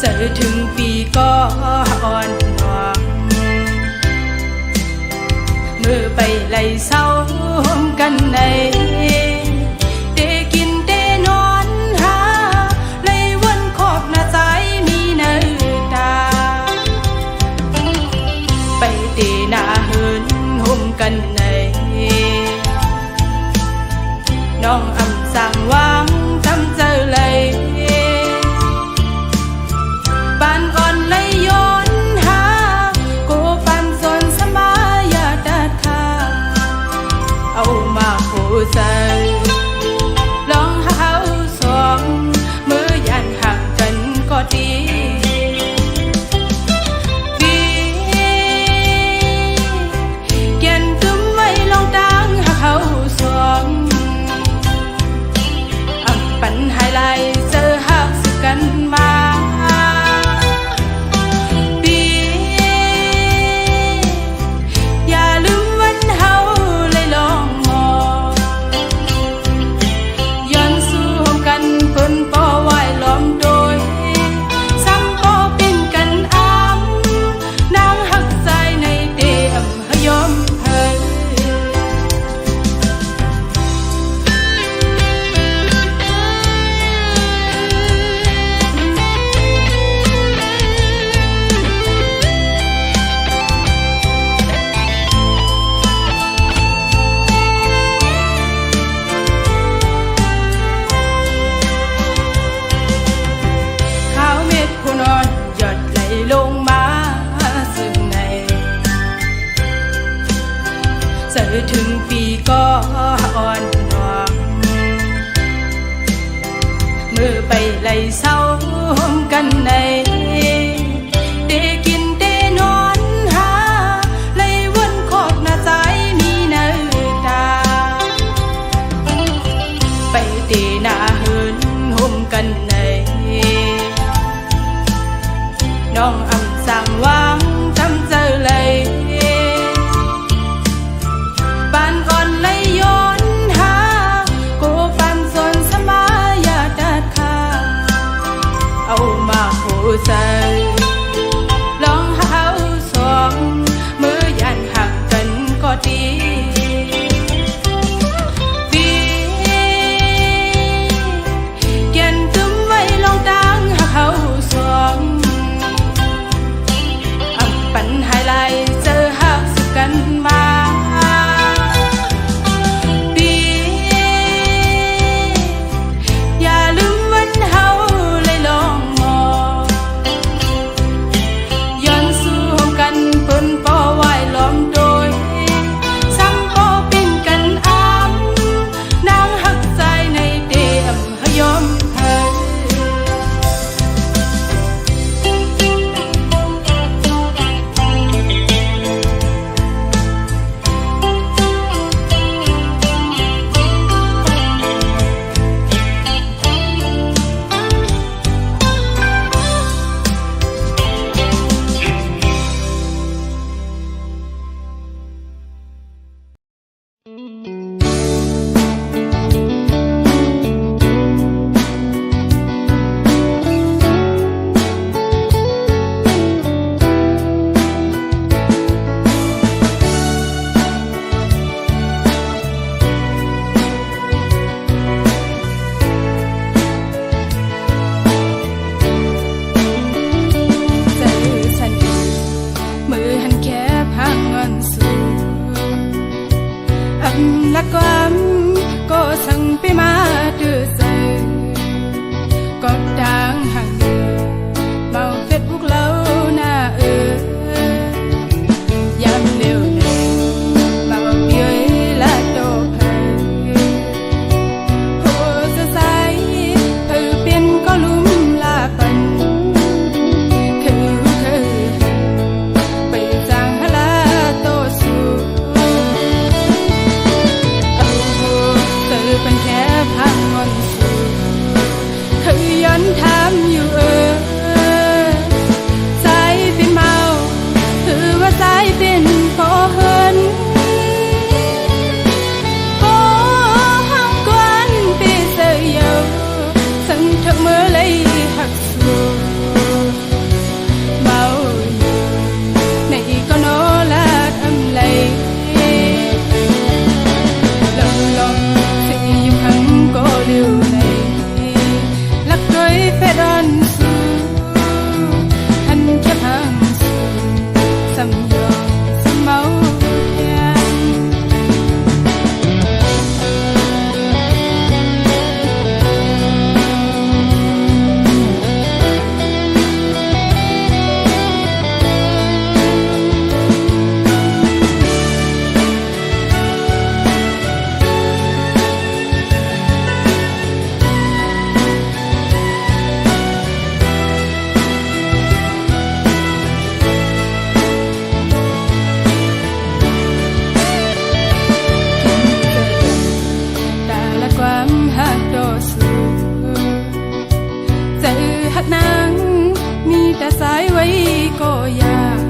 จะถึงปีก็อ่อนหวงมือไปไล่เศร้ากันในเดกินเดนอนหาไล่วันขอบหน้าใจมีเนื้อตาไปเดหน้าเหินห่มกันในน้องอำสั่งวางทำเจอเลยปานอ่อนเลยย้อนหาโกปันสนสมายาดัดขาเอามาโหใจลองหาสองมือยันห่างกันก็ดีเกียนตึมไว้ลองดังหาเขาสองปัญหาไรเจอหักสึกกันมาปีอย่าลืมวันเฮาเลยลองมองย้อนสู้กันเพิ่นป่อไหวล้อมโดยซ้ำป่อปิ้นกันอ้ำนางหักใจในเดียมหยอมเฮยนอนหยดไหลลงมาซึ่งในจะถึงปีก็อ่อนหวงมือไปไล่เศร้ากันในเดกินเดนอนหาไล่วนขอบหน้าใจมีเนื้อตาไปเดหน้าเหินห่มกันในน้องอำสั่งวางทำเจอเลยปานอ่อนเลยย้อนหาโกปันสนสมายาดัดขาเอามาโหใจลองหาสองมือยันห่างกันก็ดีเกียนตึมไว้ลองดังหาเขาสองปัญหาไรเจอหักสึกกันมาปีอย่าลืมวันเฮาเลยลองมอง นางมีแต่สายไว้ก็อยาก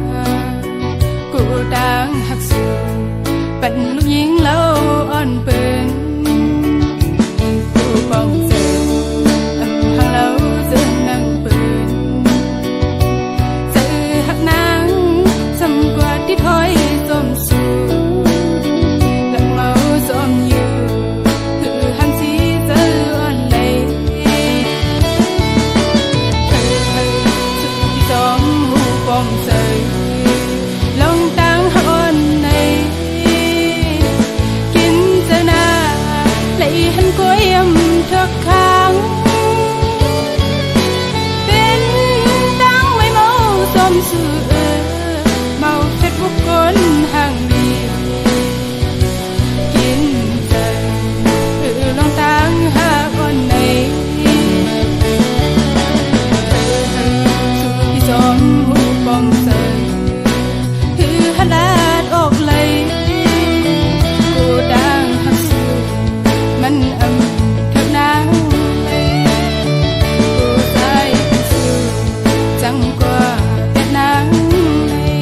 กูดังหักสูเป็นลูกหญิงแล้วอ่อนเปินกูป้องเจออันหางแล้วเจอนั่งเปินเจอหักนางสำกว่าที่ถอยสมสู่หลังเมาสมอยู่คือหันสีเจออ่อนเลยจอมหูปองเสยลงตังหอนในกินเจนาเลยหันก้อยยำทุกครั้งเป็นตังไม่เมาสมสื่อเมาเผ็ดบุกคนห่างดีกินเจลงตังหาอ่อนในจอมหูปองเสยคือหลาดออกเลยกูดังหักสูมันเถิดนางเลยกูใจสูจังกว่าเป็ดนางเลย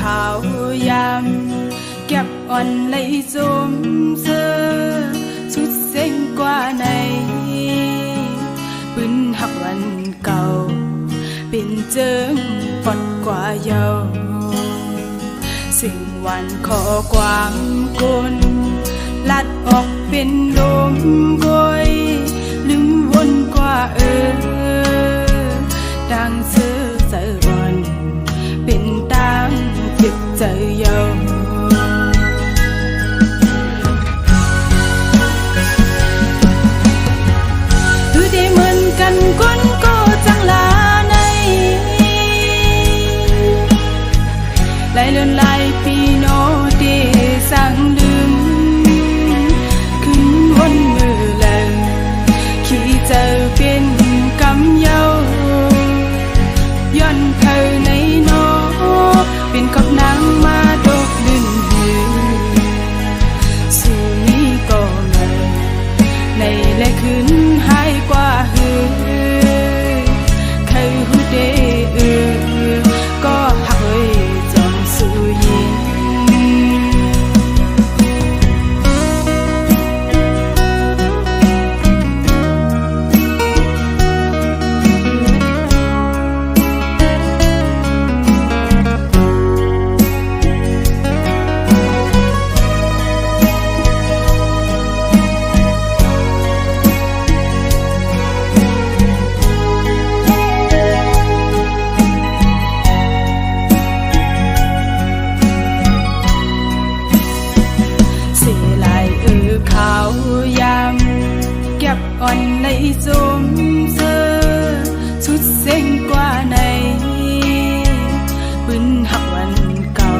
ขาวยำเก็บอ่อนเลยจมเสื้อชุดเส้นกว่าในปืนหักวันเก่าเป็นเจิงปอดกว่าเยาสิ่งวันขอกวางกุนลัดออกเป็นลมกอยลืมวนกว่าดังเสื้อเจออ่อนเป็นตังจิตใจเยาคือได้เหมือนกันคนก็จังลาในหลายเลือนหลายปีโนเดสั่งลืมขึ้นวนมือแรงขี่เจอเป็นกำเยาย้อนเธอในโนเป็นกับนางมาดกลื่นหือสู่นี้ก็ไม่ในและคืนหายกว่าหือเคยหูเดก็หักเลยจอมสู่ยิงขาวยำเก็บอ่อนในจมเสื้อชุดเส้นกว่าในปืนหักวันเก่า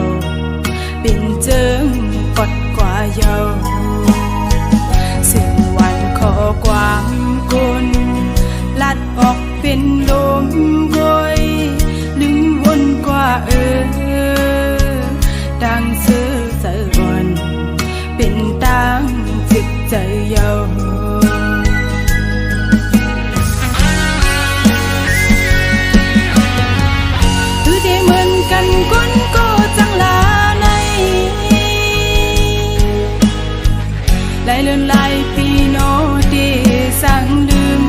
เป็นเจิงกอดกว่าเยาสิ่งวันขอกวางกุนลัดออกเป็นลมกอยลืมวนกว่าดังเสื้อเจออ่อนเป็นตังจิตใจเยาคือได้เหมือนกันคนก็จังลาใน เลื่อนลายปีโนเดสังดึม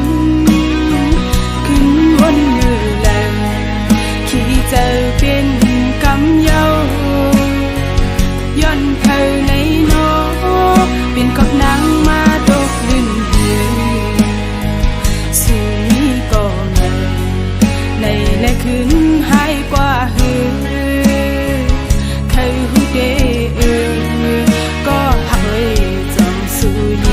ขึ้นวนมือแลขี่เจอเป็นกำเยาย้อนเธอในโนเป็นกับนางมาตกลื่นเหือสิ่งนี้ก็เงินในและคืนหายกว่าเหือเคยหูเดก็หักเลยจองสุย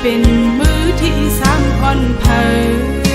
เป็นมือที่สามก่อนเผย